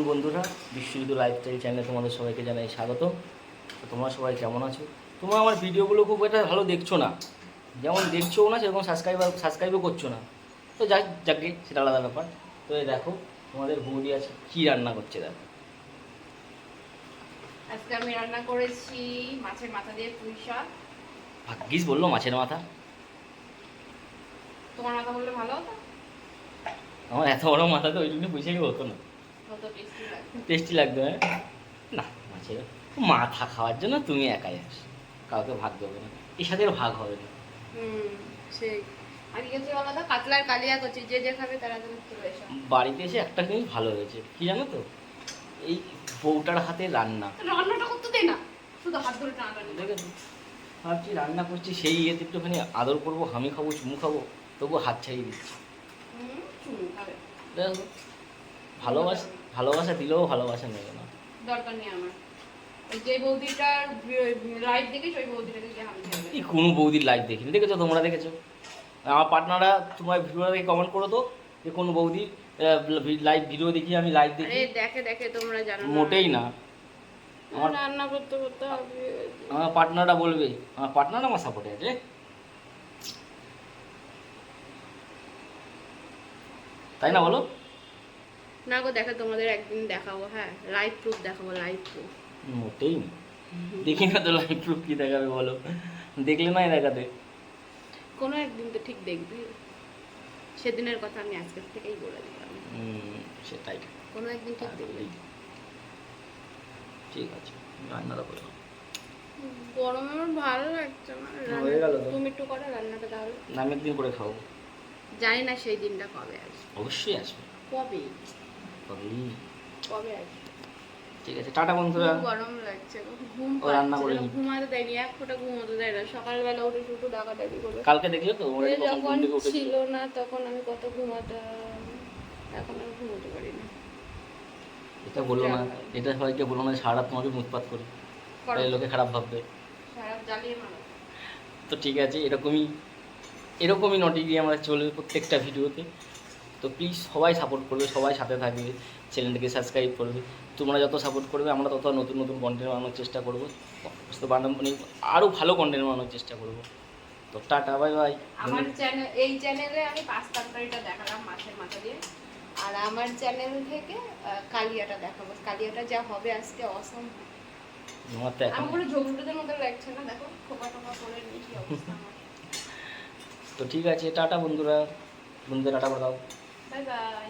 বন্ধুরা, বিশ্বজিৎ লাইফস্টাইল চ্যানেলে তোমাদের সবাইকে জানাই স্বাগত। তো তোমরা সবাই কেমন আছো? তোমরা আমার ভিডিওগুলো খুব একটা ভালো দেখছো না, যেমন দেখছোও না সেরকম সাবস্ক্রাইবও করছো না। তো যাকে সেটা আলাদা ব্যাপার। তো এই দেখো তোমাদের বৌদি আছে কী রান্না করছে। দেখো আজকে আমি রান্না করেছি মাছের মাথা দিয়ে পুঁই শাক। ভাগ্যিস বললো মাছের মাথা, তোমার মাথা বললে ভালো হতো। আমার এত বড় মাথা তো ওই জন্য পুঁই শাকই হতো না, কত টেস্টি লাগে। টেস্টি লাগতো। হ্যাঁ না, মাছের মাথা খাওয়ার জন্য তুমি একাই আস, কাউকে ভাগ দেবে না, এর সাথে ভাগ হবে না। সেই আর কি হচ্ছে বলো তো, কাতলার কালিয়া করছি, যে যে খাবে তারা তুমি চলে এসো। বাড়িতে এসে একটা জিনিস ভালো হয়েছে কি জানো তো, এই বউটার হাতে রান্না। রান্নাটা করতে দে না, শুধু হাত ধরে টানাটানি। দেখেছো, ভাবছি রান্না করছি সেই ইয়েতে একটুখানি আদর করবো, আমি খাবো, চুমু খাবো, তবু হাত ছাড়িয়ে দিচ্ছি। চুমু খাবে, দেখো ভালোবাসা, ভালোবাসা দিলেও ভালোবাসা নেবে না। দরকার নেই আমার। ওই যে বৌদিটার লাইভ দেখেছি, ওই বৌদিটাকে যে আমি এই কোনো বৌদির লাইভ দেখিনি, দেখেছো? তোমরা দেখেছো? আমার পার্টনাররা তোমার ভিডিও দেখে কমেন্ট করো তো, যে কোনো বৌদির লাইভ ভিডিও দেখি, আমি লাইভ দেখি। দেখে দেখে তোমরা জানো না। মোটেই না। আমার রান্না করতে করতে হবে। আমার পার্টনাররা বলবে, আমার পার্টনার আমার সাপোর্টে আছে। তাই না বলো? না গো, দেখো তোমাদের একদিন দেখাবো। হ্যাঁ, লাইভ প্রুফ দেখাবো, লাইভ প্রুফ। মোটেই না, দেখি না তো লাইভ প্রুফ কি দেখাবে বলো? দেখলে নাই দেখাতে। কোনো একদিন তো ঠিক দেখবি, সেদিনের কথা আমি আজকের থেকেই বলে দিলাম। সেটাই, কোনো একদিন ঠিক দেখবি। ঠিক আছে, রান্নাটা করে নাও। গরমে আমার ভালো লাগছে না। হয়ে গেল তো। তুমি একটু করো রান্নাটা তাহলে। আমি একদিন করে খাবো। জানি না সেই দিনটা কবে আসবে। অবশ্যই আসবে। কবে কবেই। কবে আসবে? ঠিক আছে, টাটা বন্ধুরা। খুব গরম লাগছে গো, ঘুম ও রান্না করে পাচ্ছে না, ঘুমাতে দেয়নি, এক ফোঁটা ঘুমোতে দেয় না। সকালবেলা উঠে শুধু ডাকাডাকি করবে। কালকে দেখলে তো ওরা এ কখন ঘুম যখন থেকে উঠেছিল। ছিল না তখন আমি কত ঘুমাতাম, এখন আমি ঘুমোতে পারি না। এটা বললো না, এটা সবাইকে বললো না সারা রাত তোমাকে মুখপাত করি, তাই লোকে খারাপ ভাববে। সারা জ্বালিয়ে মারো। তো ঠিক আছে, এরকমই নটি গিয়ে আমরা চলবে প্রত্যেকটা ভিডিওতে। তো প্লিজ সবাই সাপোর্ট করবে, সবাই সাথে থাকবে, চ্যানেলটিকে সাবস্ক্রাইব করবে। তোমরা যত সাপোর্ট করবে আমরা তত নতুন নতুন কন্টেন্ট বানানোর চেষ্টা করবো, মানে আরও ভালো কন্টেন্ট বানানোর চেষ্টা করবো। তো টাটা, বাই বাই। আমার চ্যানেল, এই চ্যানেলে আমি পাস্তা তরকারিটা দেখালাম মাছের মাথা দিয়ে, আর আমার চ্যানেল থেকে কালিয়াটা দেখাবো। কালিয়াটা যা হবে আজকে অসম। আমার তো এখন আমার পুরো ঝোলটাদের মতো লাগছে না, দেখো খোপা টোপা করে নিয়েছি অবস্থা আমার। তো ঠিক আছে, টাটা বন্ধুরা, বন্ধুদের টাটা বলে দাও। Bye bye.